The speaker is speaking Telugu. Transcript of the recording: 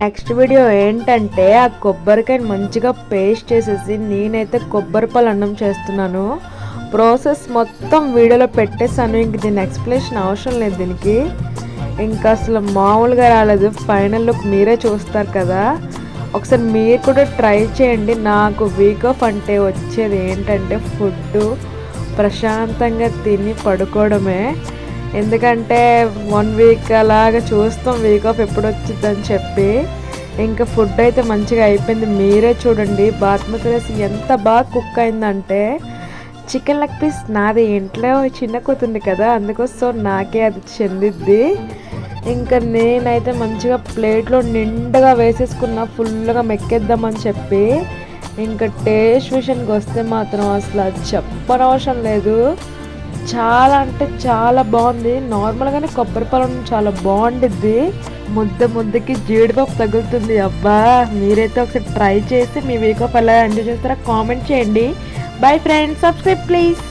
నెక్స్ట్ వీడియో ఏంటంటే ఆ కొబ్బరికాయని మంచిగా పేస్ట్ చేసేసి నేనైతే కొబ్బరి పాలు అన్నం చేస్తున్నాను. ప్రాసెస్ మొత్తం వీడియోలో పెట్టేసాను. ఇంక దీని ఎక్స్ప్లెనేషన్ అవసరం లేదు దీనికి. ఇంకా అసలు మామూలుగా రాలేదు. ఫైనల్ లుక్ మీరే చూస్తారు కదా. ఒకసారి మీరు కూడా ట్రై చేయండి. నాకు వీక్ ఆఫ్ అంటే వచ్చేది ఏంటంటే ఫుడ్ ప్రశాంతంగా తిని పడుకోవడమే. ఎందుకంటే 1 వీక్ అలాగా చూస్తాం వీక్ ఆఫ్ ఎప్పుడు వచ్చిందని చెప్పి. ఇంకా ఫుడ్ అయితే మంచిగా అయిపోయింది. మీరే చూడండి బాస్మతి రైస్ ఎంత బాగా కుక్ అయిందంటే చికెన్ లెగ్ పీస్ నాది ఇంట్లో చిన్న కూతుంది కదా, అందుకోసం నాకే అది చెందిద్ది. ఇంకా నేనైతే మంచిగా ప్లేట్లో నిండుగా వేసేసుకున్న ఫుల్గా మెక్కేద్దామని చెప్పి. ఇంకా టేస్ట్ విషయానికి వస్తే మాత్రం అసలు అది చెప్పనవసరం లేదు. చాలా అంటే చాలా బాగుంది. నార్మల్గానే కొబ్బరి పాలన చాలా బాగుండిద్ది. ముద్దకి జీడిపప్పు తగులుతుంది. అబ్బా మీరైతే ఒకసారి ట్రై చేసి మీ వీక్ ఆఫ్ ఎలా ఎంజాయ్ చేస్తారో కామెంట్ చేయండి. Bye friends, subscribe please.